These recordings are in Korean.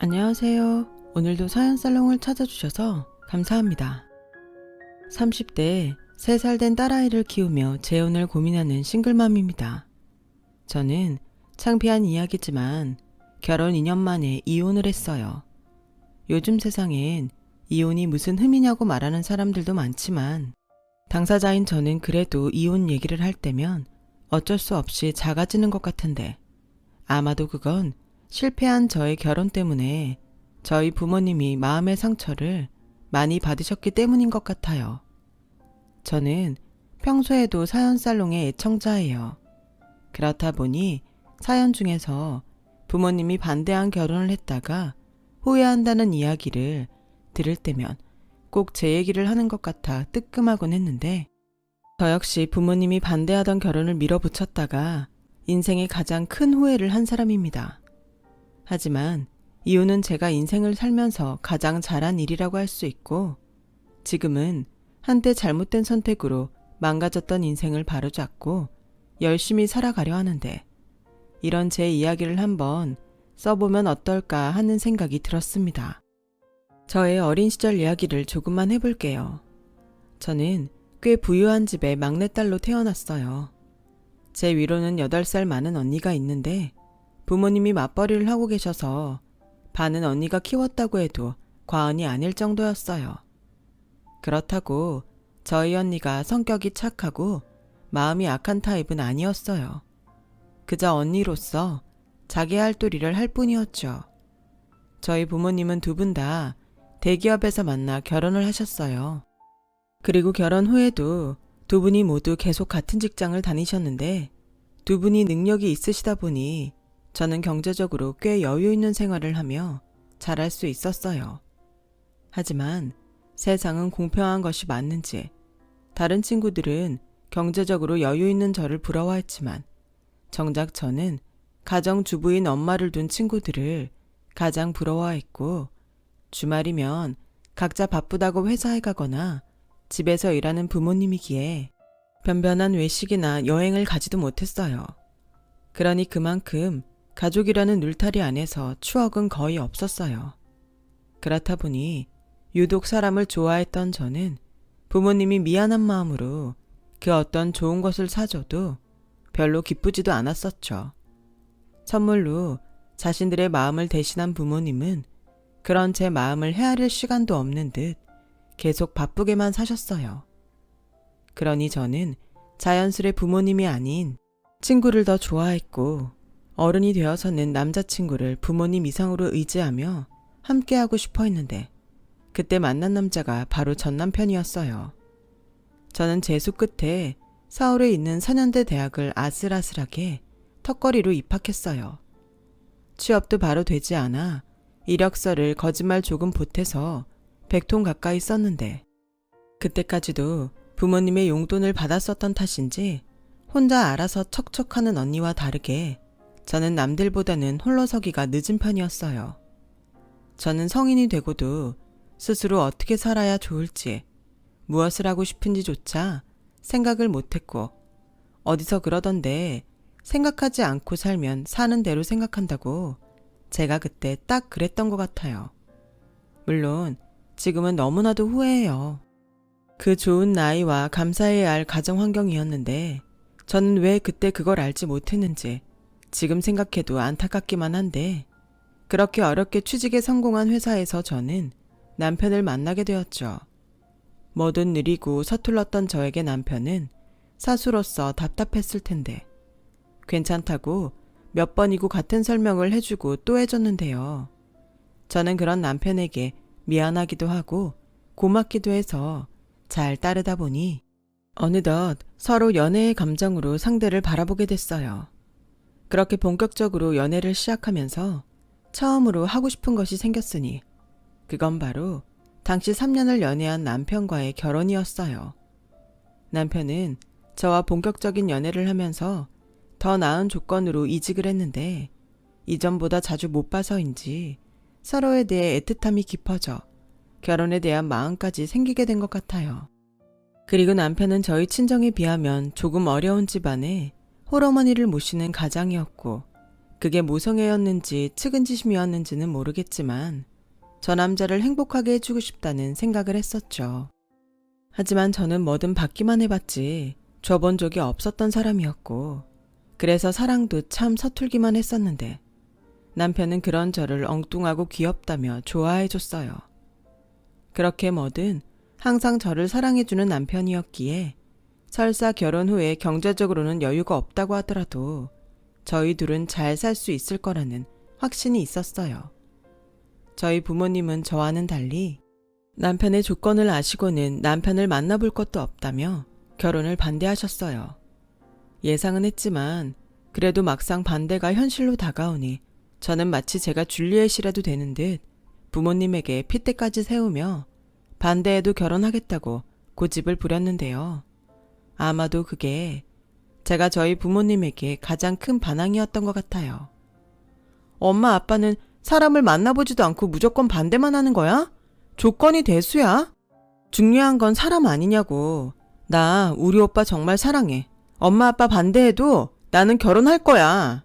안녕하세요. 오늘도 사연살롱을 찾아주셔서 감사합니다. 30대에 3살 된 딸아이를 키우며 재혼을 고민하는 싱글맘입니다. 저는 창피한 이야기지만 결혼 2년 만에 이혼을 했어요. 요즘 세상엔 이혼이 무슨 흠이냐고 말하는 사람들도 많지만 당사자인 저는 그래도 이혼 얘기를 할 때면 어쩔 수 없이 작아지는 것 같은데 아마도 그건 실패한 저의 결혼 때문에 저희 부모님이 마음의 상처를 많이 받으셨기 때문인 것 같아요. 저는 평소에도 사연살롱의 애청자예요. 그렇다 보니 사연 중에서 부모님이 반대한 결혼을 했다가 후회한다는 이야기를 들을 때면 꼭 제 얘기를 하는 것 같아 뜨끔하곤 했는데 저 역시 부모님이 반대하던 결혼을 밀어붙였다가 인생의 가장 큰 후회를 한 사람입니다. 하지만 이혼은 제가 인생을 살면서 가장 잘한 일이라고 할 수 있고 지금은 한때 잘못된 선택으로 망가졌던 인생을 바로잡고 열심히 살아가려 하는데 이런 제 이야기를 한번 써보면 어떨까 하는 생각이 들었습니다. 저의 어린 시절 이야기를 조금만 해볼게요. 저는 꽤 부유한 집의 막내딸로 태어났어요. 제 위로는 8살 많은 언니가 있는데 부모님이 맞벌이를 하고 계셔서 반은 언니가 키웠다고 해도 과언이 아닐 정도였어요. 그렇다고 저희 언니가 성격이 착하고 마음이 악한 타입은 아니었어요. 그저 언니로서 자기 할 도리를 할 뿐이었죠. 저희 부모님은 두 분 다 대기업에서 만나 결혼을 하셨어요. 그리고 결혼 후에도 두 분이 모두 계속 같은 직장을 다니셨는데 두 분이 능력이 있으시다 보니 저는 경제적으로 꽤 여유 있는 생활을 하며 잘할 수 있었어요. 하지만 세상은 공평한 것이 맞는지 다른 친구들은 경제적으로 여유 있는 저를 부러워했지만 정작 저는 가정주부인 엄마를 둔 친구들을 가장 부러워했고 주말이면 각자 바쁘다고 회사에 가거나 집에서 일하는 부모님이기에 변변한 외식이나 여행을 가지도 못했어요. 그러니 그만큼 가족이라는 울타리 안에서 추억은 거의 없었어요. 그렇다 보니 유독 사람을 좋아했던 저는 부모님이 미안한 마음으로 그 어떤 좋은 것을 사줘도 별로 기쁘지도 않았었죠. 선물로 자신들의 마음을 대신한 부모님은 그런 제 마음을 헤아릴 시간도 없는 듯 계속 바쁘게만 사셨어요. 그러니 저는 자연스레 부모님이 아닌 친구를 더 좋아했고 어른이 되어서는 남자친구를 부모님 이상으로 의지하며 함께하고 싶어 했는데 그때 만난 남자가 바로 전 남편이었어요. 저는 재수 끝에 서울에 있는 4년대 대학을 아슬아슬하게 턱걸이로 입학했어요. 취업도 바로 되지 않아 이력서를 거짓말 조금 보태서 100통 가까이 썼는데 그때까지도 부모님의 용돈을 받았었던 탓인지 혼자 알아서 척척하는 언니와 다르게 저는 남들보다는 홀로서기가 늦은 편이었어요. 저는 성인이 되고도 스스로 어떻게 살아야 좋을지, 무엇을 하고 싶은지조차 생각을 못했고 어디서 그러던데 생각하지 않고 살면 사는 대로 생각한다고 제가 그때 딱 그랬던 것 같아요. 물론 지금은 너무나도 후회해요. 그 좋은 나이와 감사해야 할 가정 환경이었는데 저는 왜 그때 그걸 알지 못했는지 지금 생각해도 안타깝기만 한데 그렇게 어렵게 취직에 성공한 회사에서 저는 남편을 만나게 되었죠. 뭐든 느리고 서툴렀던 저에게 남편은 사수로서 답답했을 텐데 괜찮다고 몇 번이고 같은 설명을 해주고 또 해줬는데요. 저는 그런 남편에게 미안하기도 하고 고맙기도 해서 잘 따르다 보니 어느덧 서로 연애의 감정으로 상대를 바라보게 됐어요. 그렇게 본격적으로 연애를 시작하면서 처음으로 하고 싶은 것이 생겼으니 그건 바로 당시 3년을 연애한 남편과의 결혼이었어요. 남편은 저와 본격적인 연애를 하면서 더 나은 조건으로 이직을 했는데 이전보다 자주 못 봐서인지 서로에 대해 애틋함이 깊어져 결혼에 대한 마음까지 생기게 된 것 같아요. 그리고 남편은 저희 친정에 비하면 조금 어려운 집안에 홀어머니를 모시는 가장이었고 그게 모성애였는지 측은지심이었는지는 모르겠지만 저 남자를 행복하게 해주고 싶다는 생각을 했었죠. 하지만 저는 뭐든 받기만 해봤지 줘본 적이 없었던 사람이었고 그래서 사랑도 참 서툴기만 했었는데 남편은 그런 저를 엉뚱하고 귀엽다며 좋아해줬어요. 그렇게 뭐든 항상 저를 사랑해주는 남편이었기에 설사 결혼 후에 경제적으로는 여유가 없다고 하더라도 저희 둘은 잘 살 수 있을 거라는 확신이 있었어요. 저희 부모님은 저와는 달리 남편의 조건을 아시고는 남편을 만나볼 것도 없다며 결혼을 반대하셨어요. 예상은 했지만 그래도 막상 반대가 현실로 다가오니 저는 마치 제가 줄리엣이라도 되는 듯 부모님에게 핏대까지 세우며 반대해도 결혼하겠다고 고집을 부렸는데요. 아마도 그게 제가 저희 부모님에게 가장 큰 반항이었던 것 같아요. 엄마 아빠는 사람을 만나보지도 않고 무조건 반대만 하는 거야? 조건이 대수야? 중요한 건 사람 아니냐고. 나 우리 오빠 정말 사랑해. 엄마 아빠 반대해도 나는 결혼할 거야.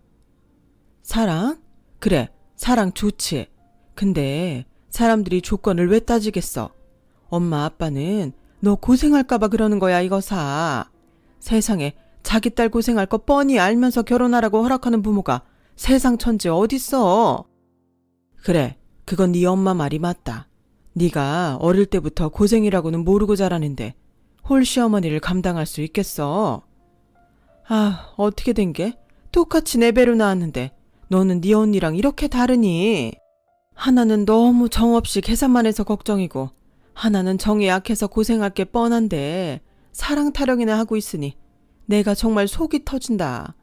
사랑? 그래, 사랑 좋지. 근데 사람들이 조건을 왜 따지겠어? 엄마 아빠는 너 고생할까봐 그러는 거야 이거사. 세상에 자기 딸 고생할 거 뻔히 알면서 결혼하라고 허락하는 부모가 세상 천지 어딨어. 그래, 그건 네 엄마 말이 맞다. 네가 어릴 때부터 고생이라고는 모르고 자라는데 홀 시어머니를 감당할 수 있겠어? 아, 어떻게 된 게? 똑같이 내 배로 나왔는데 너는 네 언니랑 이렇게 다르니? 하나는 너무 정없이 계산만 해서 걱정이고 하나는 정이 약해서 고생할 게 뻔한데 사랑 타령이나 하고 있으니 내가 정말 속이 터진다.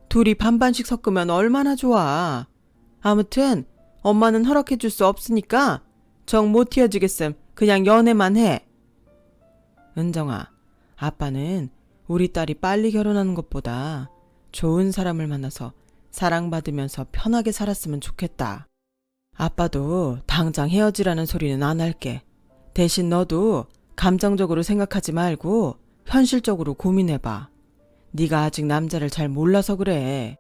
둘이 반반씩 섞으면 얼마나 좋아. 아무튼 엄마는 허락해 줄 수 없으니까 정 못 튀어지겠음 그냥 연애만 해. 은정아, 아빠는 우리 딸이 빨리 결혼하는 것보다 좋은 사람을 만나서 사랑받으면서 편하게 살았으면 좋겠다. 아빠도 당장 헤어지라는 소리는 안 할게. 대신 너도 감정적으로 생각하지 말고 현실적으로 고민해봐. 네가 아직 남자를 잘 몰라서 그래.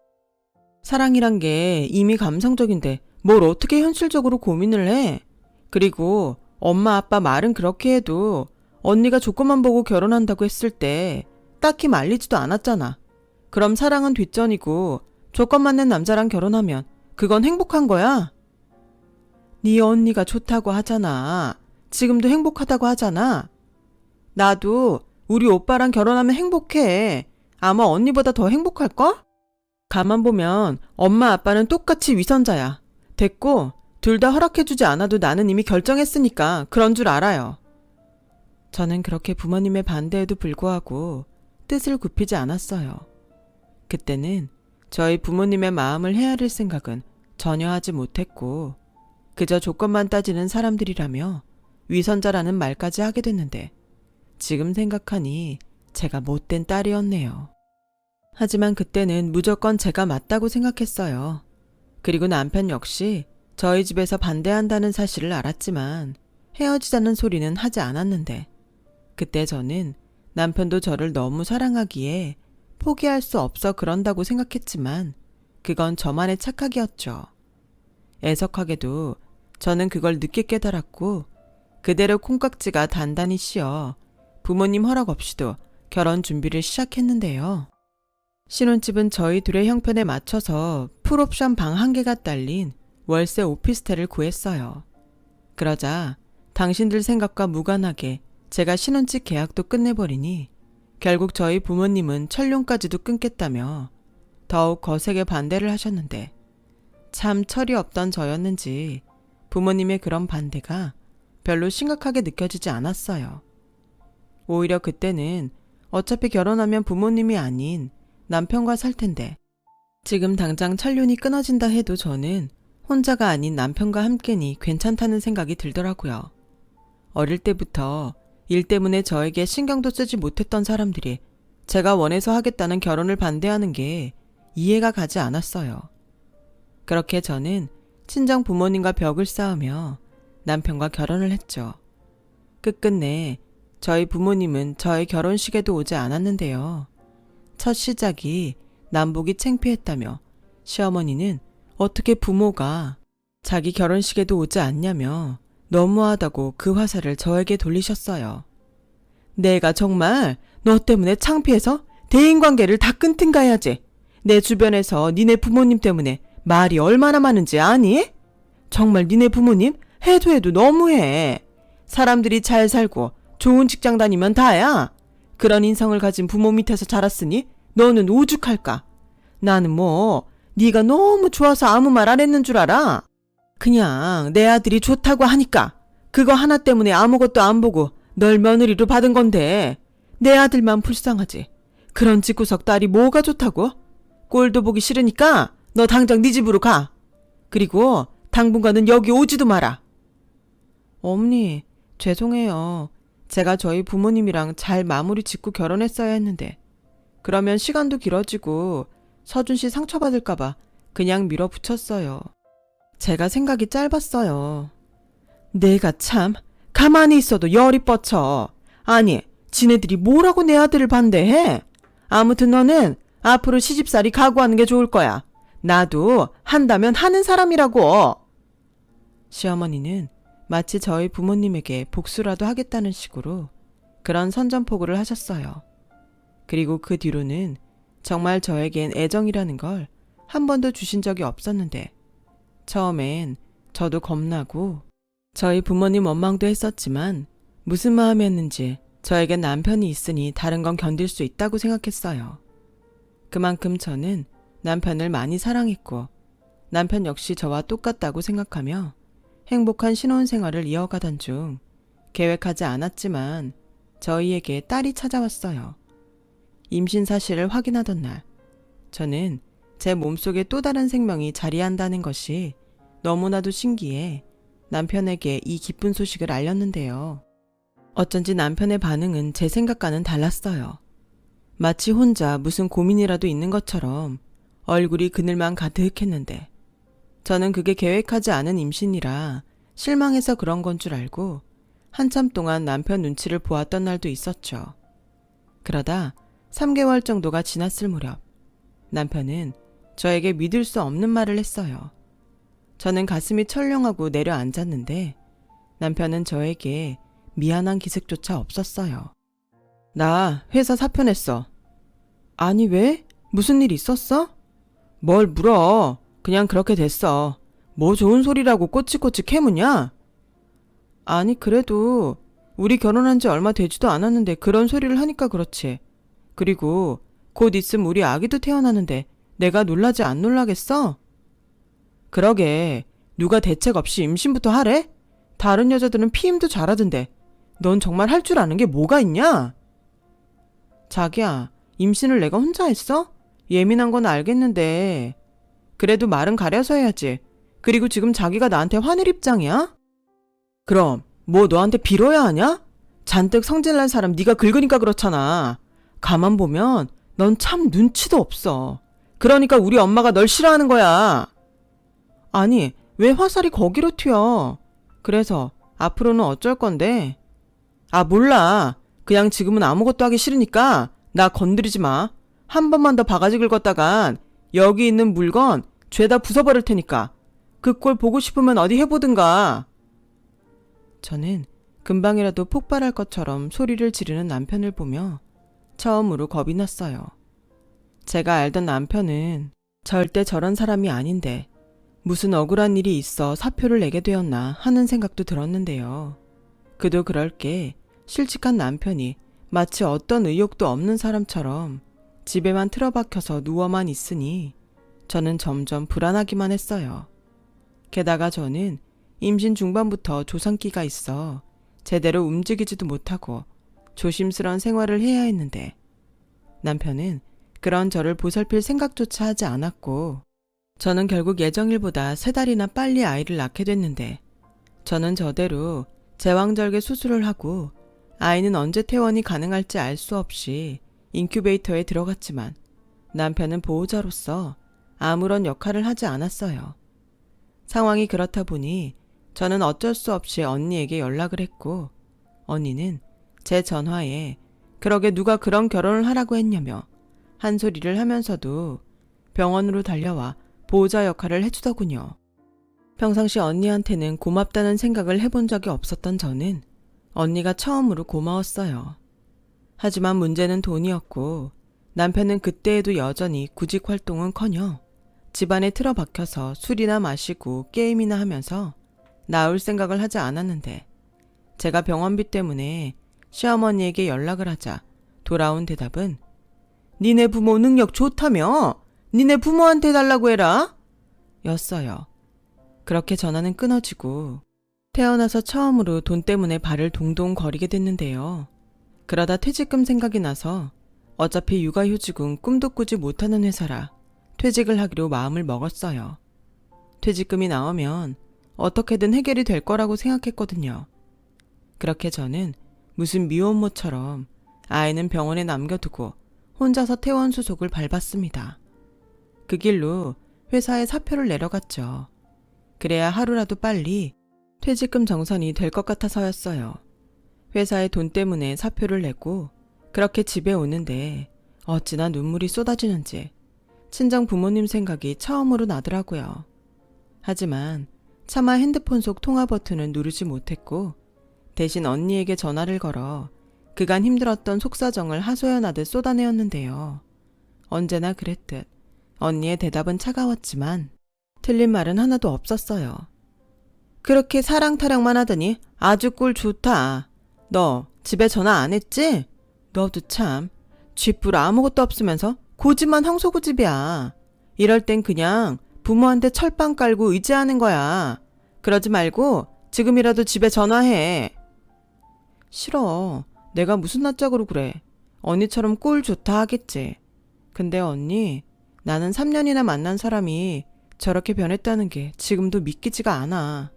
사랑이란 게 이미 감성적인데 뭘 어떻게 현실적으로 고민을 해? 그리고 엄마 아빠 말은 그렇게 해도 언니가 조건만 보고 결혼한다고 했을 때 딱히 말리지도 않았잖아. 그럼 사랑은 뒷전이고 조건 맞는 남자랑 결혼하면 그건 행복한 거야? 네 언니가 좋다고 하잖아. 지금도 행복하다고 하잖아. 나도 우리 오빠랑 결혼하면 행복해. 아마 언니보다 더 행복할걸? 가만 보면 엄마 아빠는 똑같이 위선자야. 됐고 둘 다 허락해주지 않아도 나는 이미 결정했으니까 그런 줄 알아요. 저는 그렇게 부모님의 반대에도 불구하고 뜻을 굽히지 않았어요. 그때는 저희 부모님의 마음을 헤아릴 생각은 전혀 하지 못했고 그저 조건만 따지는 사람들이라며 위선자라는 말까지 하게 됐는데 지금 생각하니 제가 못된 딸이었네요. 하지만 그때는 무조건 제가 맞다고 생각했어요. 그리고 남편 역시 저희 집에서 반대한다는 사실을 알았지만 헤어지자는 소리는 하지 않았는데 그때 저는 남편도 저를 너무 사랑하기에 포기할 수 없어 그런다고 생각했지만 그건 저만의 착각이었죠. 애석하게도 저는 그걸 늦게 깨달았고 그대로 콩깍지가 단단히 씌어 부모님 허락 없이도 결혼 준비를 시작했는데요. 신혼집은 저희 둘의 형편에 맞춰서 풀옵션 방 1개가 딸린 월세 오피스텔을 구했어요. 그러자 당신들 생각과 무관하게 제가 신혼집 계약도 끝내버리니 결국 저희 부모님은 천룡까지도 끊겠다며 더욱 거세게 반대를 하셨는데 참 철이 없던 저였는지 부모님의 그런 반대가 별로 심각하게 느껴지지 않았어요. 오히려 그때는 어차피 결혼하면 부모님이 아닌 남편과 살 텐데 지금 당장 천륜이 끊어진다 해도 저는 혼자가 아닌 남편과 함께니 괜찮다는 생각이 들더라고요. 어릴 때부터 일 때문에 저에게 신경도 쓰지 못했던 사람들이 제가 원해서 하겠다는 결혼을 반대하는 게 이해가 가지 않았어요. 그렇게 저는 친정 부모님과 벽을 쌓으며 남편과 결혼을 했죠. 끝끝내 저희 부모님은 저의 결혼식에도 오지 않았는데요. 첫 시작이 남복이 창피했다며 시어머니는 어떻게 부모가 자기 결혼식에도 오지 않냐며 너무하다고 그 화살을 저에게 돌리셨어요. 내가 정말 너 때문에 창피해서 대인관계를 다 끊든가 해야지. 내 주변에서 니네 부모님 때문에 말이 얼마나 많은지 아니? 정말 니네 부모님 해도 너무해. 사람들이 잘 살고 좋은 직장 다니면 다야. 그런 인성을 가진 부모 밑에서 자랐으니 너는 오죽할까? 나는 뭐 네가 너무 좋아서 아무 말 안 했는 줄 알아? 그냥 내 아들이 좋다고 하니까 그거 하나 때문에 아무것도 안 보고 널 며느리로 받은 건데 내 아들만 불쌍하지. 그런 집구석 딸이 뭐가 좋다고? 꼴도 보기 싫으니까 너 당장 네 집으로 가. 그리고 당분간은 여기 오지도 마라. 어머니, 죄송해요. 제가 저희 부모님이랑 잘 마무리 짓고 결혼했어야 했는데 그러면 시간도 길어지고 서준 씨 상처받을까봐 그냥 밀어붙였어요. 제가 생각이 짧았어요. 내가 참 가만히 있어도 열이 뻗쳐. 아니, 지네들이 뭐라고 내 아들을 반대해? 아무튼 너는 앞으로 시집살이 각오하는 게 좋을 거야. 나도 한다면 하는 사람이라고. 시어머니는 마치 저희 부모님에게 복수라도 하겠다는 식으로 그런 선전포고를 하셨어요. 그리고 그 뒤로는 정말 저에겐 애정이라는 걸 한 번도 주신 적이 없었는데 처음엔 저도 겁나고 저희 부모님 원망도 했었지만 무슨 마음이었는지 저에겐 남편이 있으니 다른 건 견딜 수 있다고 생각했어요. 그만큼 저는 남편을 많이 사랑했고 남편 역시 저와 똑같다고 생각하며 행복한 신혼생활을 이어가던 중 계획하지 않았지만 저희에게 딸이 찾아왔어요. 임신 사실을 확인하던 날 저는 제 몸속에 또 다른 생명이 자리한다는 것이 너무나도 신기해 남편에게 이 기쁜 소식을 알렸는데요. 어쩐지 남편의 반응은 제 생각과는 달랐어요. 마치 혼자 무슨 고민이라도 있는 것처럼 얼굴이 그늘만 가득했는데 저는 그게 계획하지 않은 임신이라 실망해서 그런 건 줄 알고 한참 동안 남편 눈치를 보았던 날도 있었죠. 그러다 3개월 정도가 지났을 무렵 남편은 저에게 믿을 수 없는 말을 했어요. 저는 가슴이 철렁하고 내려앉았는데 남편은 저에게 미안한 기색조차 없었어요. 나 회사 사표 냈어. 아니 왜? 무슨 일 있었어? 뭘 물어. 그냥 그렇게 됐어. 뭐 좋은 소리라고 꼬치꼬치 캐무냐? 아니 그래도 우리 결혼한 지 얼마 되지도 않았는데 그런 소리를 하니까 그렇지. 그리고 곧 있으면 우리 아기도 태어나는데 내가 놀라지 안 놀라겠어? 그러게 누가 대책 없이 임신부터 하래? 다른 여자들은 피임도 잘하던데 넌 정말 할 줄 아는 게 뭐가 있냐? 자기야, 임신을 내가 혼자 했어? 예민한 건 알겠는데 그래도 말은 가려서 해야지. 그리고 지금 자기가 나한테 화낼 입장이야? 그럼 뭐 너한테 빌어야 하냐? 잔뜩 성질난 사람 네가 긁으니까 그렇잖아. 가만 보면 넌 참 눈치도 없어. 그러니까 우리 엄마가 널 싫어하는 거야. 아니 왜 화살이 거기로 튀어? 그래서 앞으로는 어쩔 건데? 아 몰라. 그냥 지금은 아무것도 하기 싫으니까 나 건드리지 마. 한 번만 더 바가지 긁었다간 여기 있는 물건 죄다 부숴버릴 테니까 그 꼴 보고 싶으면 어디 해보든가. 저는 금방이라도 폭발할 것처럼 소리를 지르는 남편을 보며 처음으로 겁이 났어요. 제가 알던 남편은 절대 저런 사람이 아닌데 무슨 억울한 일이 있어 사표를 내게 되었나 하는 생각도 들었는데요. 그도 그럴 게 실직한 남편이 마치 어떤 의욕도 없는 사람처럼 집에만 틀어박혀서 누워만 있으니 저는 점점 불안하기만 했어요. 게다가 저는 임신 중반부터 조상기가 있어 제대로 움직이지도 못하고 조심스러운 생활을 해야 했는데 남편은 그런 저를 보살필 생각조차 하지 않았고 저는 결국 예정일보다 3달이나 빨리 아이를 낳게 됐는데 저는 저대로 제왕절개 수술을 하고 아이는 언제 퇴원이 가능할지 알 수 없이 인큐베이터에 들어갔지만 남편은 보호자로서 아무런 역할을 하지 않았어요. 상황이 그렇다 보니 저는 어쩔 수 없이 언니에게 연락을 했고 언니는 제 전화에 그러게 누가 그런 결혼을 하라고 했냐며 한 소리를 하면서도 병원으로 달려와 보호자 역할을 해주더군요. 평상시 언니한테는 고맙다는 생각을 해본 적이 없었던 저는 언니가 처음으로 고마웠어요. 하지만 문제는 돈이었고 남편은 그때에도 여전히 구직 활동은커녕 집안에 틀어박혀서 술이나 마시고 게임이나 하면서 나올 생각을 하지 않았는데 제가 병원비 때문에 시어머니에게 연락을 하자 돌아온 대답은 니네 부모 능력 좋다며? 니네 부모한테 달라고 해라? 였어요. 그렇게 전화는 끊어지고 태어나서 처음으로 돈 때문에 발을 동동 거리게 됐는데요. 그러다 퇴직금 생각이 나서 어차피 육아휴직은 꿈도 꾸지 못하는 회사라 퇴직을 하기로 마음을 먹었어요. 퇴직금이 나오면 어떻게든 해결이 될 거라고 생각했거든요. 그렇게 저는 무슨 미혼모처럼 아이는 병원에 남겨두고 혼자서 퇴원 수속을 밟았습니다. 그 길로 회사에 사표를 내려갔죠. 그래야 하루라도 빨리 퇴직금 정산이 될 것 같아서였어요. 회사의 돈 때문에 사표를 내고 그렇게 집에 오는데 어찌나 눈물이 쏟아지는지 친정 부모님 생각이 처음으로 나더라고요. 하지만 차마 핸드폰 속 통화 버튼을 누르지 못했고 대신 언니에게 전화를 걸어 그간 힘들었던 속사정을 하소연하듯 쏟아내었는데요. 언제나 그랬듯 언니의 대답은 차가웠지만 틀린 말은 하나도 없었어요. 그렇게 사랑 타령만 하더니 아주 꼴 좋다. 너 집에 전화 안 했지? 너도 참 쥐뿔 아무것도 없으면서 고집만 황소고집이야. 이럴 땐 그냥 부모한테 철판 깔고 의지하는 거야. 그러지 말고 지금이라도 집에 전화해. 싫어. 내가 무슨 낯짝으로 그래. 언니처럼 꼴 좋다 하겠지. 근데 언니, 나는 3년이나 만난 사람이 저렇게 변했다는 게 지금도 믿기지가 않아.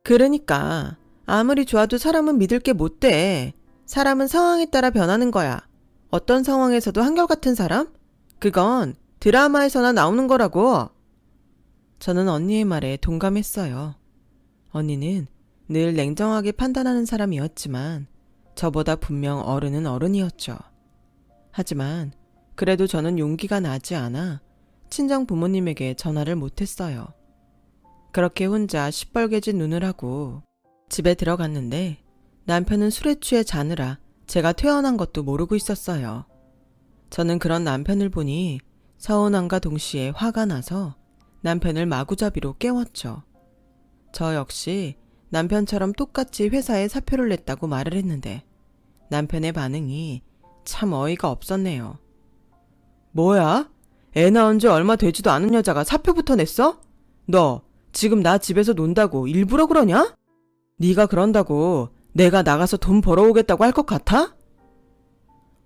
그러니까 아무리 좋아도 사람은 믿을 게 못 돼. 사람은 상황에 따라 변하는 거야. 어떤 상황에서도 한결같은 사람? 그건 드라마에서나 나오는 거라고. 저는 언니의 말에 동감했어요. 언니는 늘 냉정하게 판단하는 사람이었지만 저보다 분명 어른은 어른이었죠. 하지만 그래도 저는 용기가 나지 않아 친정 부모님에게 전화를 못했어요. 그렇게 혼자 시뻘개진 눈을 하고 집에 들어갔는데 남편은 술에 취해 자느라 제가 퇴원한 것도 모르고 있었어요. 저는 그런 남편을 보니 서운함과 동시에 화가 나서 남편을 마구잡이로 깨웠죠. 저 역시 남편처럼 똑같이 회사에 사표를 냈다고 말을 했는데 남편의 반응이 참 어이가 없었네요. 뭐야? 애 낳은 지 얼마 되지도 않은 여자가 사표부터 냈어? 너 지금 나 집에서 논다고 일부러 그러냐? 네가 그런다고 내가 나가서 돈 벌어오겠다고 할 것 같아?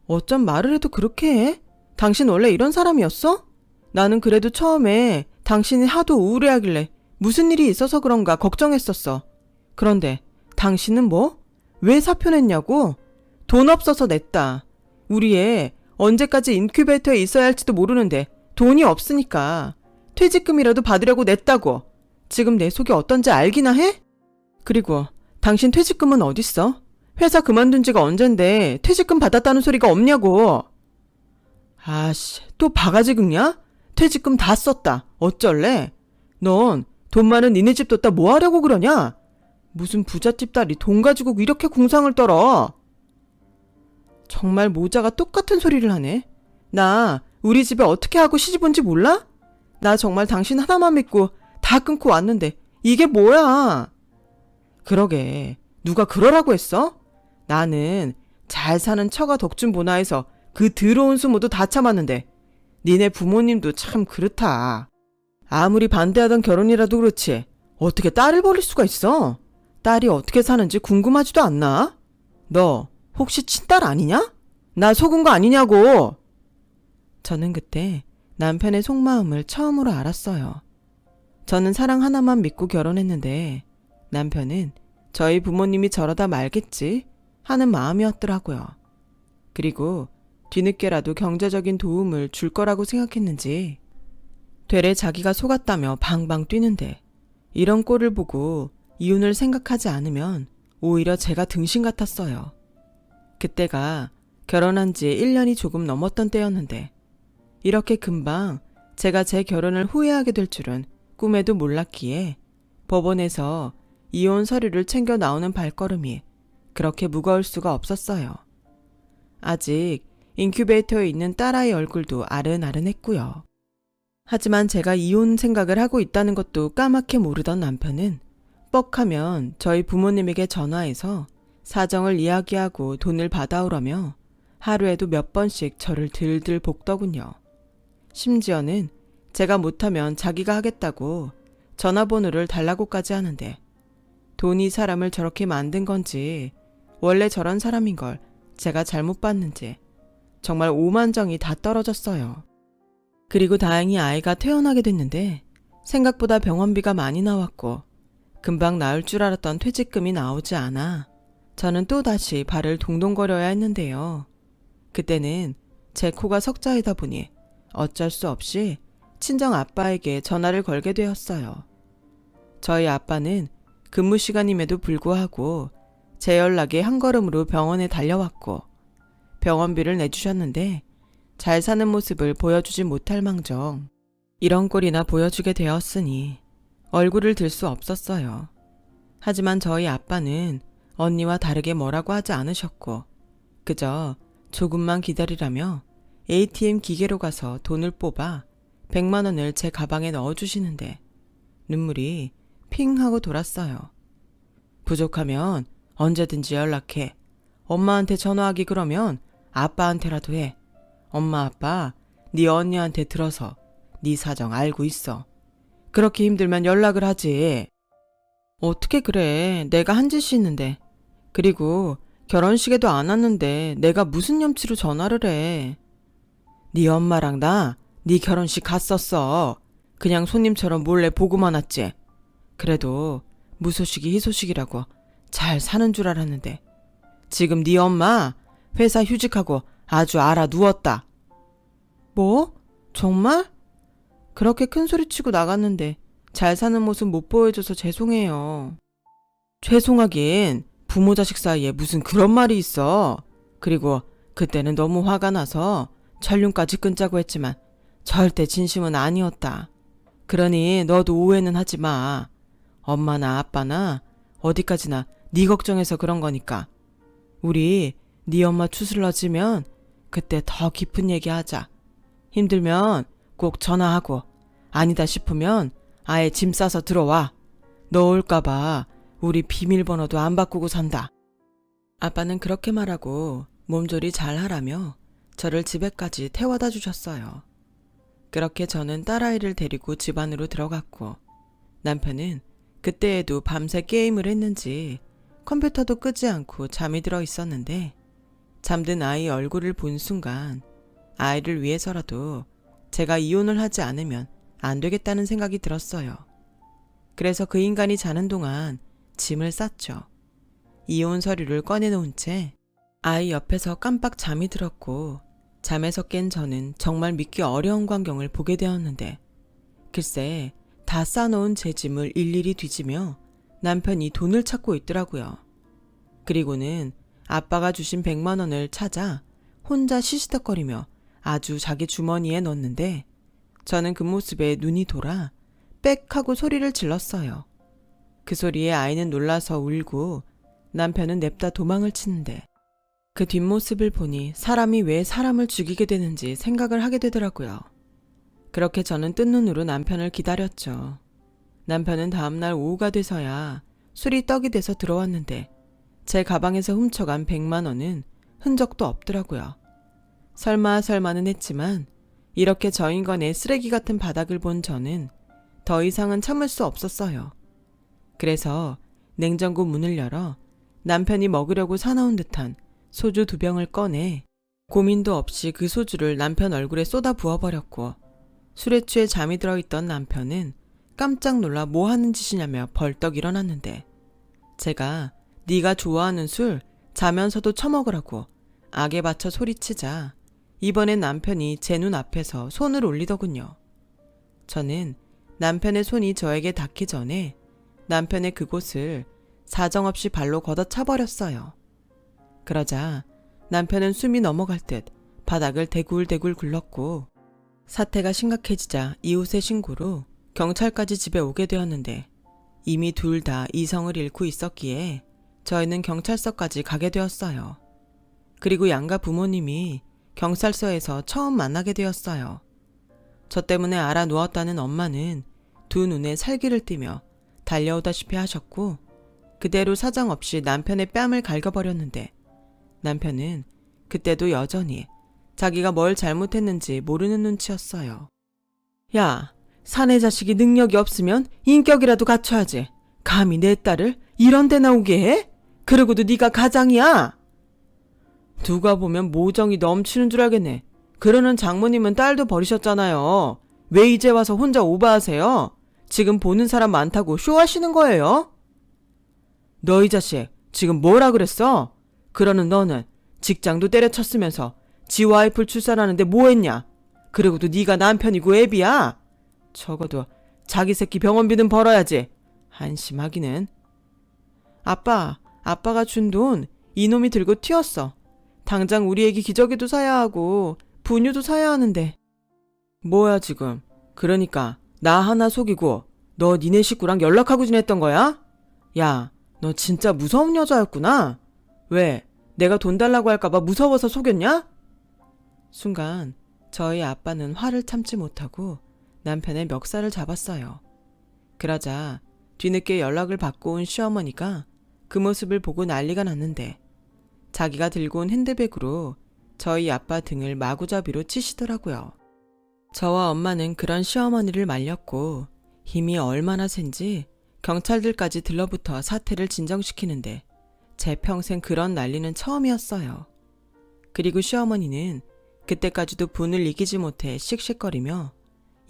어쩜 말을 해도 그렇게 해? 당신 원래 이런 사람이었어? 나는 그래도 처음에 당신이 하도 우울해하길래 무슨 일이 있어서 그런가 걱정했었어. 그런데 당신은 뭐? 왜 사표 냈냐고? 돈 없어서 냈다. 우리 애 언제까지 인큐베이터에 있어야 할지도 모르는데 돈이 없으니까 퇴직금이라도 받으려고 냈다고. 지금 내 속이 어떤지 알기나 해? 그리고 당신 퇴직금은 어딨어? 회사 그만둔 지가 언젠데 퇴직금 받았다는 소리가 없냐고. 아씨, 또 바가지 긁냐? 퇴직금 다 썼다. 어쩔래? 넌 돈 많은 니네 집 뒀다 뭐 하려고 그러냐? 무슨 부잣집 딸이 돈 가지고 이렇게 궁상을 떨어. 정말 모자가 똑같은 소리를 하네. 나 우리 집에 어떻게 하고 시집 온지 몰라? 나 정말 당신 하나만 믿고 다 끊고 왔는데 이게 뭐야? 그러게, 누가 그러라고 했어? 나는 잘 사는 처가 덕준 보나에서 그 더러운 수모도 다 참았는데 니네 부모님도 참 그렇다. 아무리 반대하던 결혼이라도 그렇지 어떻게 딸을 버릴 수가 있어? 딸이 어떻게 사는지 궁금하지도 않나? 너 혹시 친딸 아니냐? 나 속은 거 아니냐고. 저는 그때 남편의 속마음을 처음으로 알았어요. 저는 사랑 하나만 믿고 결혼했는데 남편은 저희 부모님이 저러다 말겠지 하는 마음이었더라고요. 그리고 뒤늦게라도 경제적인 도움을 줄 거라고 생각했는지 되레 자기가 속았다며 방방 뛰는데 이런 꼴을 보고 이혼을 생각하지 않으면 오히려 제가 등신 같았어요. 그때가 결혼한 지 1년이 조금 넘었던 때였는데 이렇게 금방 제가 제 결혼을 후회하게 될 줄은 꿈에도 몰랐기에 법원에서 이혼 서류를 챙겨 나오는 발걸음이 그렇게 무거울 수가 없었어요. 아직 인큐베이터에 있는 딸아이 얼굴도 아른아른했고요. 하지만 제가 이혼 생각을 하고 있다는 것도 까맣게 모르던 남편은 뻑하면 저희 부모님에게 전화해서 사정을 이야기하고 돈을 받아오라며 하루에도 몇 번씩 저를 들들 볶더군요. 심지어는 제가 못하면 자기가 하겠다고 전화번호를 달라고까지 하는데 돈이 사람을 저렇게 만든 건지 원래 저런 사람인 걸 제가 잘못 봤는지 정말 오만정이 다 떨어졌어요. 그리고 다행히 아이가 태어나게 됐는데 생각보다 병원비가 많이 나왔고 금방 나을 줄 알았던 퇴직금이 나오지 않아 저는 또다시 발을 동동거려야 했는데요. 그때는 제 코가 석자이다 보니 어쩔 수 없이 친정 아빠에게 전화를 걸게 되었어요. 저희 아빠는 근무 시간임에도 불구하고 제 연락에 한 걸음으로 병원에 달려왔고 병원비를 내주셨는데 잘 사는 모습을 보여주지 못할 망정 이런 꼴이나 보여주게 되었으니 얼굴을 들 수 없었어요. 하지만 저희 아빠는 언니와 다르게 뭐라고 하지 않으셨고 그저 조금만 기다리라며 ATM 기계로 가서 돈을 뽑아 100만 원을 제 가방에 넣어주시는데 눈물이 핑 하고 돌았어요. 부족하면 언제든지 연락해. 엄마한테 전화하기 그러면 아빠한테라도 해. 엄마 아빠 네 언니한테 들어서 네 사정 알고 있어. 그렇게 힘들면 연락을 하지. 어떻게 그래. 내가 한 짓이 있는데. 그리고 결혼식에도 안 왔는데 내가 무슨 염치로 전화를 해. 네 엄마랑 나 네 결혼식 갔었어. 그냥 손님처럼 몰래 보고만 왔지. 그래도 무소식이 희소식이라고 잘 사는 줄 알았는데 지금 네 엄마 회사 휴직하고 아주 알아 누웠다. 뭐? 정말? 그렇게 큰 소리 치고 나갔는데 잘 사는 모습 못 보여줘서 죄송해요. 죄송하긴 부모 자식 사이에 무슨 그런 말이 있어. 그리고 그때는 너무 화가 나서 전륜까지 끊자고 했지만 절대 진심은 아니었다. 그러니 너도 오해는 하지 마. 엄마나 아빠나 어디까지나 네 걱정해서 그런 거니까. 우리 네 엄마 추슬러지면 그때 더 깊은 얘기 하자. 힘들면 꼭 전화하고 아니다 싶으면 아예 짐 싸서 들어와. 너 올까봐 우리 비밀번호도 안 바꾸고 산다. 아빠는 그렇게 말하고 몸조리 잘 하라며 저를 집에까지 태워다 주셨어요. 그렇게 저는 딸아이를 데리고 집 안으로 들어갔고 남편은 그때에도 밤새 게임을 했는지 컴퓨터도 끄지 않고 잠이 들어 있었는데 잠든 아이 얼굴을 본 순간 아이를 위해서라도 제가 이혼을 하지 않으면 안 되겠다는 생각이 들었어요. 그래서 그 인간이 자는 동안 짐을 쌌죠. 이혼 서류를 꺼내놓은 채 아이 옆에서 깜빡 잠이 들었고 잠에서 깬 저는 정말 믿기 어려운 광경을 보게 되었는데 글쎄 다 싸놓은 제 짐을 일일이 뒤지며 남편이 돈을 찾고 있더라고요. 그리고는 아빠가 주신 100만 원을 찾아 혼자 시시덕거리며 아주 자기 주머니에 넣었는데 저는 그 모습에 눈이 돌아 빽 하고 소리를 질렀어요. 그 소리에 아이는 놀라서 울고 남편은 냅다 도망을 치는데 그 뒷모습을 보니 사람이 왜 사람을 죽이게 되는지 생각을 하게 되더라고요. 그렇게 저는 뜬 눈으로 남편을 기다렸죠. 남편은 다음날 오후가 돼서야 술이 떡이 돼서 들어왔는데 제 가방에서 훔쳐간 100만 원은 흔적도 없더라고요. 설마는 했지만 이렇게 저 인간의 쓰레기 같은 바닥을 본 저는 더 이상은 참을 수 없었어요. 그래서 냉장고 문을 열어 남편이 먹으려고 사놓은 듯한 소주 2병을 꺼내 고민도 없이 그 소주를 남편 얼굴에 쏟아 부어버렸고 술에 취해 잠이 들어있던 남편은 깜짝 놀라 뭐 하는 짓이냐며 벌떡 일어났는데 제가 네가 좋아하는 술 자면서도 처먹으라고 악에 받쳐 소리치자 이번엔 남편이 제 눈 앞에서 손을 올리더군요. 저는 남편의 손이 저에게 닿기 전에 남편의 그곳을 사정없이 발로 걷어차버렸어요. 그러자 남편은 숨이 넘어갈 듯 바닥을 대굴대굴 굴렀고 사태가 심각해지자 이웃의 신고로 경찰까지 집에 오게 되었는데 이미 둘 다 이성을 잃고 있었기에 저희는 경찰서까지 가게 되었어요. 그리고 양가 부모님이 경찰서에서 처음 만나게 되었어요. 저 때문에 알아 누웠다는 엄마는 두 눈에 살기를 띠며 달려오다시피 하셨고 그대로 사정없이 남편의 뺨을 갈겨버렸는데 남편은 그때도 여전히 자기가 뭘 잘못했는지 모르는 눈치였어요. 야, 사내 자식이 능력이 없으면 인격이라도 갖춰야지. 감히 내 딸을 이런 데 나오게 해? 그러고도 네가 가장이야? 누가 보면 모정이 넘치는 줄 알겠네. 그러는 장모님은 딸도 버리셨잖아요. 왜 이제 와서 혼자 오바하세요? 지금 보는 사람 많다고 쇼하시는 거예요? 너 이 자식 지금 뭐라 그랬어? 그러는 너는 직장도 때려쳤으면서 지 와이프를 출산하는데 뭐 했냐? 그러고도 네가 남편이고 애비야? 적어도 자기 새끼 병원비는 벌어야지. 한심하기는. 아빠가 준 돈 이놈이 들고 튀었어. 당장 우리 애기 기저귀도 사야 하고 분유도 사야 하는데. 뭐야 지금. 그러니까 나 하나 속이고 너 니네 식구랑 연락하고 지냈던 거야? 야, 너 진짜 무서운 여자였구나. 왜? 내가 돈 달라고 할까봐 무서워서 속였냐? 순간 저희 아빠는 화를 참지 못하고 남편의 멱살을 잡았어요. 그러자 뒤늦게 연락을 받고 온 시어머니가 그 모습을 보고 난리가 났는데 자기가 들고 온 핸드백으로 저희 아빠 등을 마구잡이로 치시더라고요. 저와 엄마는 그런 시어머니를 말렸고 힘이 얼마나 센지 경찰들까지 들러붙어 사태를 진정시키는데 제 평생 그런 난리는 처음이었어요. 그리고 시어머니는 그때까지도 분을 이기지 못해 씩씩거리며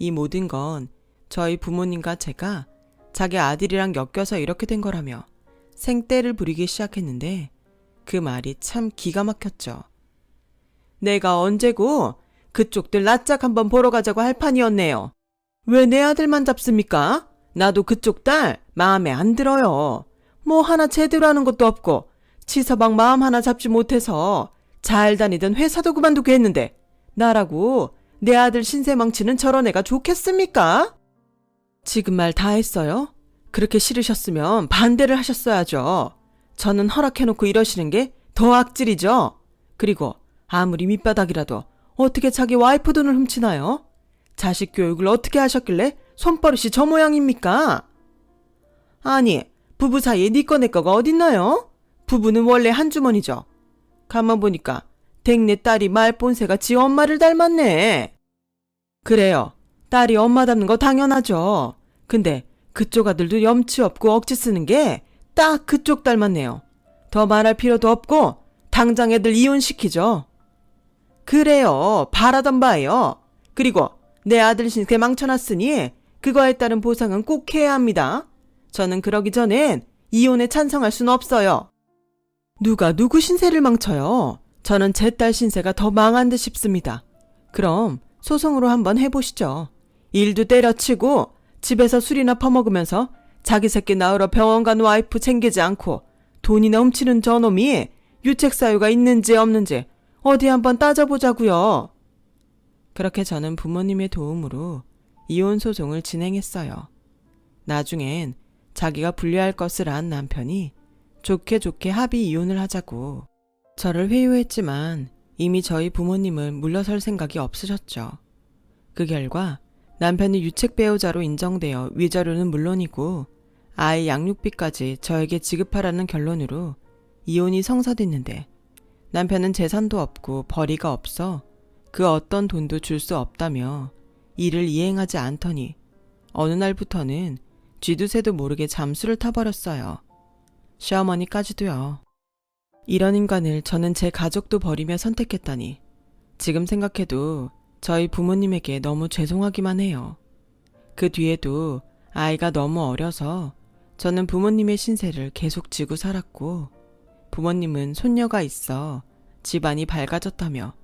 이 모든 건 저희 부모님과 제가 자기 아들이랑 엮여서 이렇게 된 거라며 생떼를 부리기 시작했는데 그 말이 참 기가 막혔죠. 내가 언제고 그쪽들 낯짝 한번 보러 가자고 할 판이었네요. 왜 내 아들만 잡습니까? 나도 그쪽 딸 마음에 안 들어요. 뭐 하나 제대로 하는 것도 없고 치서방 마음 하나 잡지 못해서 잘 다니던 회사도 그만두게 했는데 나라고 내 아들 신세 망치는 저런 애가 좋겠습니까? 지금 말 다 했어요? 그렇게 싫으셨으면 반대를 하셨어야죠. 저는 허락해놓고 이러시는 게 더 악질이죠. 그리고 아무리 밑바닥이라도 어떻게 자기 와이프 돈을 훔치나요? 자식 교육을 어떻게 하셨길래 손버릇이 저 모양입니까? 아니, 부부 사이에 니 거 내 거가 어딨나요? 부부는 원래 한 주머니죠. 가만 보니까 댁내 딸이 말본새가 지 엄마를 닮았네. 그래요. 딸이 엄마 닮는 거 당연하죠. 근데 그쪽 아들도 염치 없고 억지 쓰는 게 딱 그쪽 닮았네요. 더 말할 필요도 없고 당장 애들 이혼시키죠. 그래요. 바라던 바예요. 그리고 내 아들 신세 망쳐놨으니 그거에 따른 보상은 꼭 해야 합니다. 저는 그러기 전엔 이혼에 찬성할 순 없어요. 누가 누구 신세를 망쳐요? 저는 제 딸 신세가 더 망한 듯 싶습니다. 그럼 소송으로 한번 해보시죠. 일도 때려치고 집에서 술이나 퍼먹으면서 자기 새끼 낳으러 병원 간 와이프 챙기지 않고 돈이나 훔치는 저놈이 유책 사유가 있는지 없는지 어디 한번 따져보자고요. 그렇게 저는 부모님의 도움으로 이혼 소송을 진행했어요. 나중엔 자기가 불리할 것을 안 남편이 좋게 합의 이혼을 하자고 저를 회유했지만 이미 저희 부모님은 물러설 생각이 없으셨죠. 그 결과 남편이 유책 배우자로 인정되어 위자료는 물론이고 아이 양육비까지 저에게 지급하라는 결론으로 이혼이 성사됐는데 남편은 재산도 없고 벌이가 없어 그 어떤 돈도 줄 수 없다며 이를 이행하지 않더니 어느 날부터는 쥐두새도 모르게 잠수를 타버렸어요. 시어머니까지도요. 이런 인간을 저는 제 가족도 버리며 선택했다니 지금 생각해도 저희 부모님에게 너무 죄송하기만 해요. 그 뒤에도 아이가 너무 어려서 저는 부모님의 신세를 계속 지고 살았고 부모님은 손녀가 있어 집안이 밝아졌다며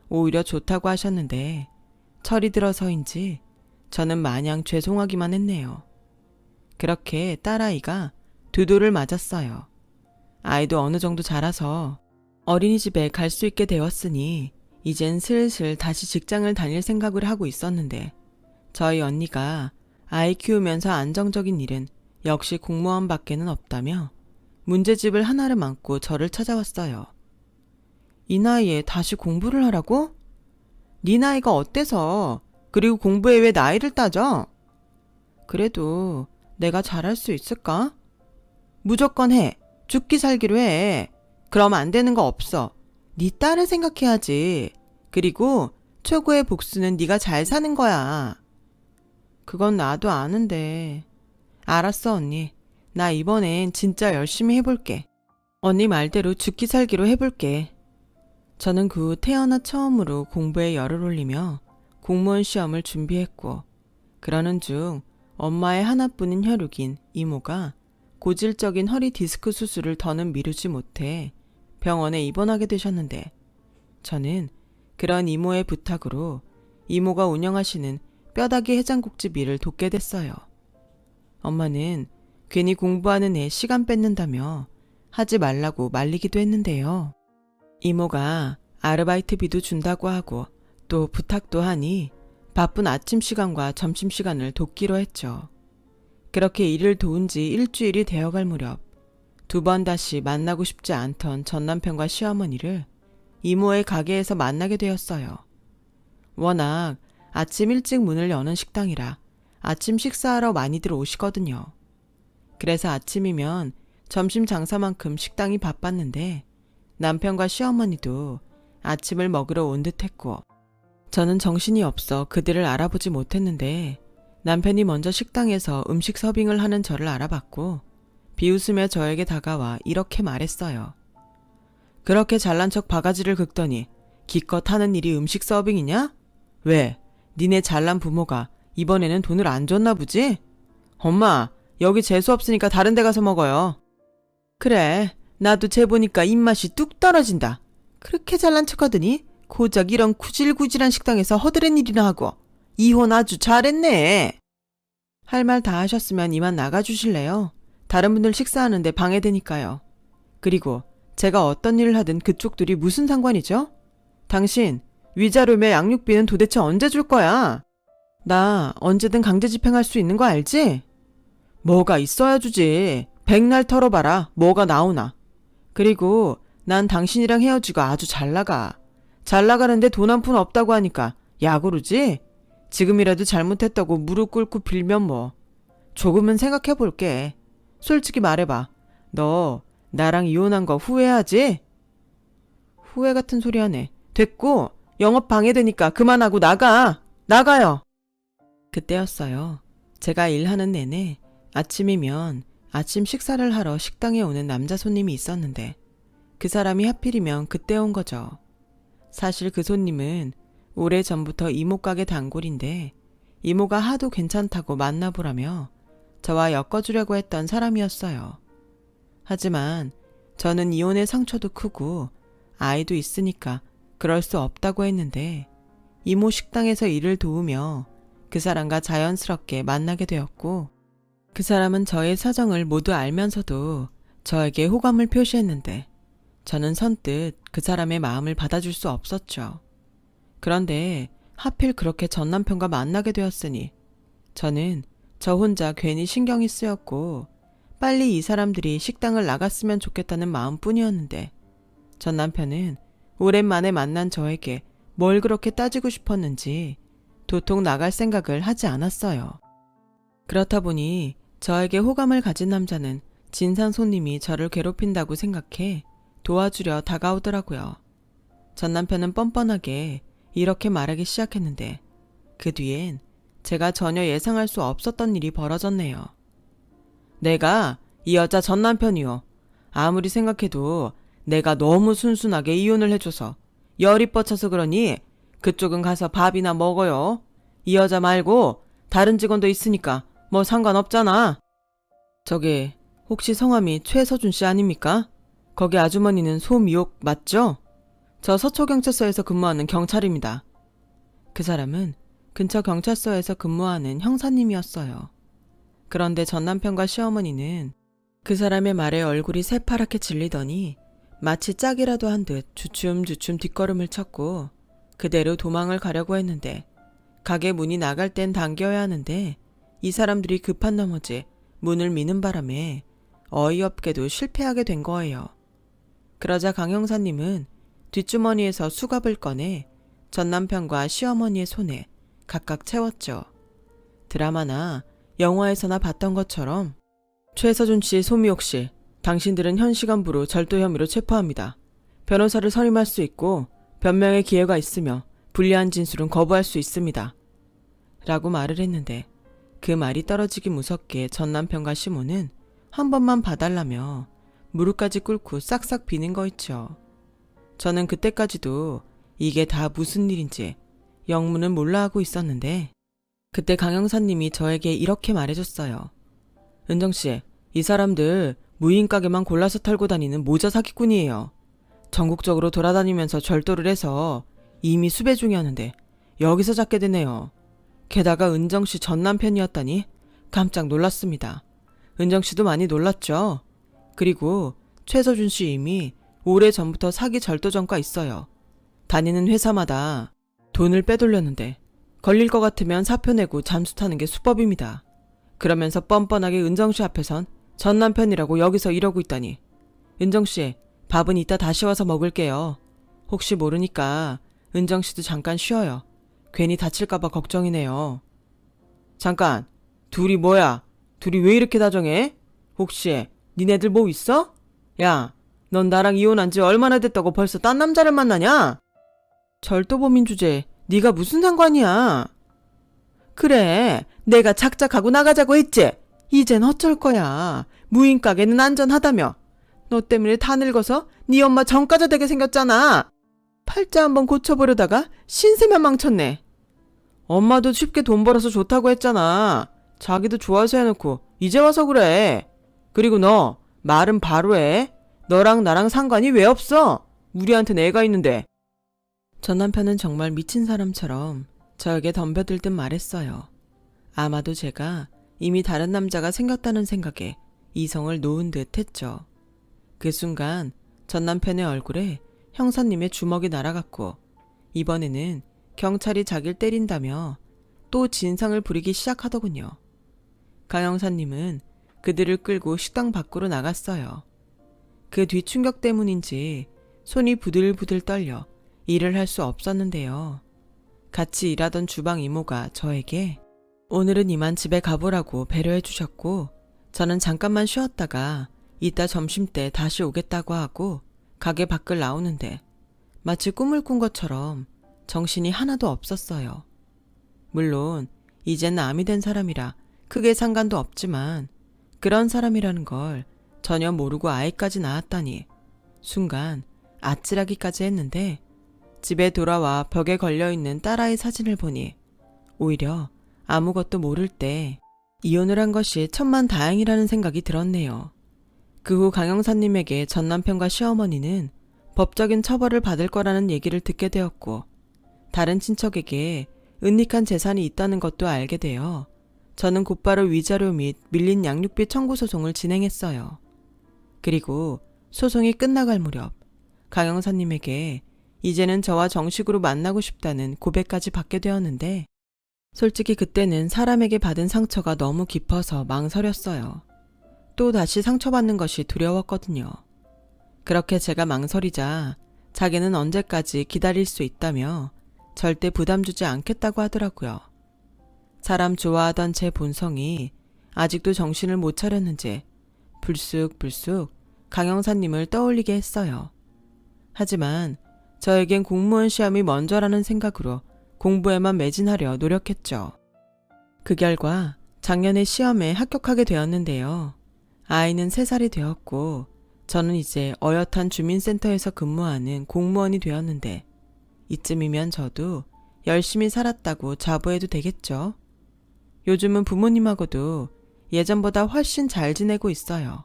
오히려 좋다고 하셨는데 철이 들어서인지 저는 마냥 죄송하기만 했네요. 그렇게 딸아이가 2돌을 맞았어요. 아이도 어느 정도 자라서 어린이집에 갈 수 있게 되었으니 이젠 슬슬 다시 직장을 다닐 생각을 하고 있었는데 저희 언니가 아이 키우면서 안정적인 일은 역시 공무원밖에는 없다며 문제집을 하나를 안고 저를 찾아왔어요. 이 나이에 다시 공부를 하라고? 네 나이가 어때서? 그리고 공부에 왜 나이를 따져? 그래도 내가 잘할 수 있을까? 무조건 해. 죽기 살기로 해. 그럼 안 되는 거 없어. 네 딸을 생각해야지. 그리고 최고의 복수는 네가 잘 사는 거야. 그건 나도 아는데. 알았어, 언니. 나 이번엔 진짜 열심히 해볼게. 언니 말대로 죽기 살기로 해볼게. 저는 그 후 태어나 처음으로 공부에 열을 올리며 공무원 시험을 준비했고, 그러는 중 엄마의 하나뿐인 혈육인 이모가 고질적인 허리 디스크 수술을 더는 미루지 못해 병원에 입원하게 되셨는데, 저는 그런 이모의 부탁으로 이모가 운영하시는 뼈다귀 해장국집 일을 돕게 됐어요. 엄마는 괜히 공부하는 애 시간 뺏는다며 하지 말라고 말리기도 했는데요. 이모가 아르바이트비도 준다고 하고 또 부탁도 하니 바쁜 아침 시간과 점심 시간을 돕기로 했죠. 그렇게 일을 도운 지 일주일이 되어갈 무렵 두 번 다시 만나고 싶지 않던 전남편과 시어머니를 이모의 가게에서 만나게 되었어요. 워낙 아침 일찍 문을 여는 식당이라 아침 식사하러 많이들 오시거든요. 그래서 아침이면 점심 장사만큼 식당이 바빴는데 남편과 시어머니도 아침을 먹으러 온 듯했고, 저는 정신이 없어 그들을 알아보지 못했는데 남편이 먼저 식당에서 음식 서빙을 하는 저를 알아봤고 비웃으며 저에게 다가와 이렇게 말했어요. 그렇게 잘난 척 바가지를 긁더니 기껏 하는 일이 음식 서빙이냐? 왜? 니네 잘난 부모가 이번에는 돈을 안 줬나 보지? 엄마, 여기 재수 없으니까 다른 데 가서 먹어요. 그래, 나도 재 보니까 입맛이 뚝 떨어진다. 그렇게 잘난 척하더니 고작 이런 구질구질한 식당에서 허드렛 일이나 하고 이혼 아주 잘했네. 할 말 다 하셨으면 이만 나가주실래요? 다른 분들 식사하는데 방해되니까요. 그리고 제가 어떤 일을 하든 그쪽들이 무슨 상관이죠? 당신 위자료며 양육비는 도대체 언제 줄 거야? 나 언제든 강제 집행할 수 있는 거 알지? 뭐가 있어야 주지. 백날 털어봐라. 뭐가 나오나. 그리고 난 당신이랑 헤어지고 아주 잘 나가. 잘 나가는데 돈 한 푼 없다고 하니까 야구르지? 지금이라도 잘못했다고 무릎 꿇고 빌면 뭐. 조금은 생각해 볼게. 솔직히 말해봐. 너 나랑 이혼한 거 후회하지? 후회 같은 소리 하네. 됐고 영업 방해되니까 그만하고 나가. 나가요. 그때였어요. 제가 일하는 내내 아침이면 아침 식사를 하러 식당에 오는 남자 손님이 있었는데 그 사람이 하필이면 그때 온 거죠. 사실 그 손님은 오래전부터 이모 가게 단골인데 이모가 하도 괜찮다고 만나보라며 저와 엮어주려고 했던 사람이었어요. 하지만 저는 이혼의 상처도 크고 아이도 있으니까 그럴 수 없다고 했는데 이모 식당에서 일을 도우며 그 사람과 자연스럽게 만나게 되었고, 그 사람은 저의 사정을 모두 알면서도 저에게 호감을 표시했는데 저는 선뜻 그 사람의 마음을 받아줄 수 없었죠. 그런데 하필 그렇게 전 남편과 만나게 되었으니 저는 저 혼자 괜히 신경이 쓰였고 빨리 이 사람들이 식당을 나갔으면 좋겠다는 마음뿐이었는데 전 남편은 오랜만에 만난 저에게 뭘 그렇게 따지고 싶었는지 도통 나갈 생각을 하지 않았어요. 그렇다 보니 저에게 호감을 가진 남자는 진상 손님이 저를 괴롭힌다고 생각해 도와주려 다가오더라고요. 전 남편은 뻔뻔하게 이렇게 말하기 시작했는데 그 뒤엔 제가 전혀 예상할 수 없었던 일이 벌어졌네요. 내가 이 여자 전 남편이요. 아무리 생각해도 내가 너무 순순하게 이혼을 해줘서 열이 뻗쳐서 그러니 그쪽은 가서 밥이나 먹어요. 이 여자 말고 다른 직원도 있으니까 뭐 상관없잖아. 저기 혹시 성함이 최서준 씨 아닙니까? 거기 아주머니는 소미옥 맞죠? 저 서초경찰서에서 근무하는 경찰입니다. 그 사람은 근처 경찰서에서 근무하는 형사님이었어요. 그런데 전 남편과 시어머니는 그 사람의 말에 얼굴이 새파랗게 질리더니 마치 짝이라도 한 듯 주춤주춤 뒷걸음을 쳤고 그대로 도망을 가려고 했는데 가게 문이 나갈 땐 당겨야 하는데 이 사람들이 급한 나머지 문을 미는 바람에 어이없게도 실패하게 된 거예요. 그러자 강 형사님은 뒷주머니에서 수갑을 꺼내 전 남편과 시어머니의 손에 각각 채웠죠. 드라마나 영화에서나 봤던 것처럼 최서준 씨, 소미옥 씨, 당신들은 현 시간부로 절도 혐의로 체포합니다. 변호사를 선임할 수 있고 변명의 기회가 있으며 불리한 진술은 거부할 수 있습니다. 라고 말을 했는데 그 말이 떨어지기 무섭게 전 남편과 시모는 한 번만 봐달라며 무릎까지 꿇고 싹싹 비는 거 있죠. 저는 그때까지도 이게 다 무슨 일인지 영문은 몰라 하고 있었는데 그때 강 형사님이 저에게 이렇게 말해줬어요. 은정씨, 이 사람들 무인 가게만 골라서 털고 다니는 모자 사기꾼이에요. 전국적으로 돌아다니면서 절도를 해서 이미 수배 중이었는데 여기서 잡게 되네요. 게다가 은정씨 전 남편이었다니 깜짝 놀랐습니다. 은정씨도 많이 놀랐죠? 그리고 최서준 씨 이미 오래전부터 사기 절도 전과 있어요. 다니는 회사마다 돈을 빼돌렸는데 걸릴 것 같으면 사표 내고 잠수 타는 게 수법입니다. 그러면서 뻔뻔하게 은정씨 앞에선 전 남편이라고 여기서 이러고 있다니. 은정씨, 밥은 이따 다시 와서 먹을게요. 혹시 모르니까 은정씨도 잠깐 쉬어요. 괜히 다칠까봐 걱정이네요. 잠깐, 둘이 뭐야? 둘이 왜 이렇게 다정해? 혹시 니네들 뭐 있어? 야, 넌 나랑 이혼한 지 얼마나 됐다고 벌써 딴 남자를 만나냐? 절도범인 주제에 네가 무슨 상관이야? 그래, 내가 작작하고 나가자고 했지? 이젠 어쩔 거야. 무인 가게는 안전하다며. 너 때문에 다 늙어서 네 엄마 정가자 되게 생겼잖아. 팔자 한번 고쳐보려다가 신세면 망쳤네. 엄마도 쉽게 돈 벌어서 좋다고 했잖아. 자기도 좋아서 해놓고 이제 와서 그래. 그리고 너 말은 바로 해. 너랑 나랑 상관이 왜 없어? 우리한텐 애가 있는데. 전 남편은 정말 미친 사람처럼 저에게 덤벼들 듯 말했어요. 아마도 제가 이미 다른 남자가 생겼다는 생각에 이성을 놓은 듯 했죠. 그 순간 전 남편의 얼굴에 형사님의 주먹이 날아갔고 이번에는 경찰이 자기를 때린다며 또 진상을 부리기 시작하더군요. 강 형사님은 그들을 끌고 식당 밖으로 나갔어요. 그 뒤 충격 때문인지 손이 부들부들 떨려 일을 할 수 없었는데요. 같이 일하던 주방 이모가 저에게 오늘은 이만 집에 가보라고 배려해 주셨고 저는 잠깐만 쉬었다가 이따 점심때 다시 오겠다고 하고 가게 밖을 나오는데 마치 꿈을 꾼 것처럼 정신이 하나도 없었어요. 물론 이젠 암이 된 사람이라 크게 상관도 없지만 그런 사람이라는 걸 전혀 모르고 아이까지 낳았다니 순간 아찔하기까지 했는데 집에 돌아와 벽에 걸려있는 딸아이 사진을 보니 오히려 아무것도 모를 때 이혼을 한 것이 천만다행이라는 생각이 들었네요. 그 후 강 형사님에게 전 남편과 시어머니는 법적인 처벌을 받을 거라는 얘기를 듣게 되었고 다른 친척에게 은닉한 재산이 있다는 것도 알게 되어 저는 곧바로 위자료 및 밀린 양육비 청구 소송을 진행했어요. 그리고 소송이 끝나갈 무렵 강 형사님에게 이제는 저와 정식으로 만나고 싶다는 고백까지 받게 되었는데 솔직히 그때는 사람에게 받은 상처가 너무 깊어서 망설였어요. 또 다시 상처받는 것이 두려웠거든요. 그렇게 제가 망설이자 자기는 언제까지 기다릴 수 있다며 절대 부담 주지 않겠다고 하더라고요. 사람 좋아하던 제 본성이 아직도 정신을 못 차렸는지 불쑥불쑥 강 형사님을 떠올리게 했어요. 하지만 저에겐 공무원 시험이 먼저라는 생각으로 공부에만 매진하려 노력했죠. 그 결과 작년에 시험에 합격하게 되었는데요. 아이는 3살이 되었고 저는 이제 어엿한 주민센터에서 근무하는 공무원이 되었는데 이쯤이면 저도 열심히 살았다고 자부해도 되겠죠. 요즘은 부모님하고도 예전보다 훨씬 잘 지내고 있어요.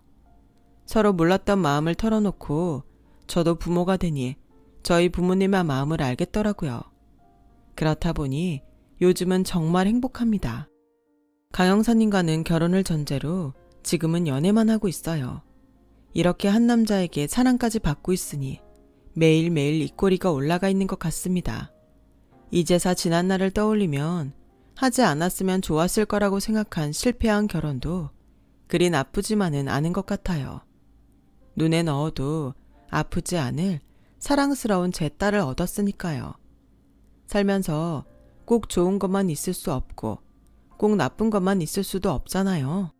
서로 몰랐던 마음을 털어놓고 저도 부모가 되니 저희 부모님의 마음을 알겠더라고요. 그렇다 보니 요즘은 정말 행복합니다. 강 형사님과는 결혼을 전제로 지금은 연애만 하고 있어요. 이렇게 한 남자에게 사랑까지 받고 있으니 매일매일 입꼬리가 올라가 있는 것 같습니다. 이제사 지난 날을 떠올리면 하지 않았으면 좋았을 거라고 생각한 실패한 결혼도 그리 나쁘지만은 않은 것 같아요. 눈에 넣어도 아프지 않을 사랑스러운 제 딸을 얻었으니까요. 살면서 꼭 좋은 것만 있을 수 없고 꼭 나쁜 것만 있을 수도 없잖아요.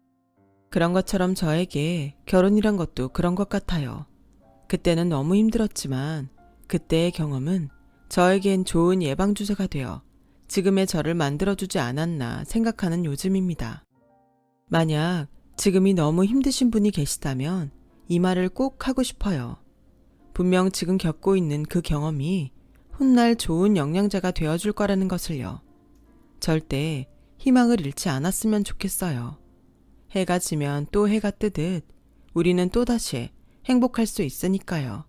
그런 것처럼 저에게 결혼이란 것도 그런 것 같아요. 그때는 너무 힘들었지만 그때의 경험은 저에겐 좋은 예방주사가 되어 지금의 저를 만들어주지 않았나 생각하는 요즘입니다. 만약 지금이 너무 힘드신 분이 계시다면 이 말을 꼭 하고 싶어요. 분명 지금 겪고 있는 그 경험이 훗날 좋은 영양제가 되어줄 거라는 것을요. 절대 희망을 잃지 않았으면 좋겠어요. 해가 지면 또 해가 뜨듯 우리는 또다시 행복할 수 있으니까요.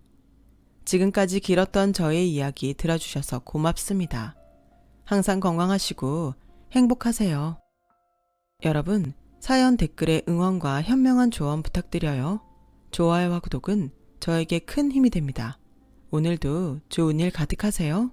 지금까지 길었던 저의 이야기 들어주셔서 고맙습니다. 항상 건강하시고 행복하세요. 여러분, 사연 댓글에 응원과 현명한 조언 부탁드려요. 좋아요와 구독은 저에게 큰 힘이 됩니다. 오늘도 좋은 일 가득하세요.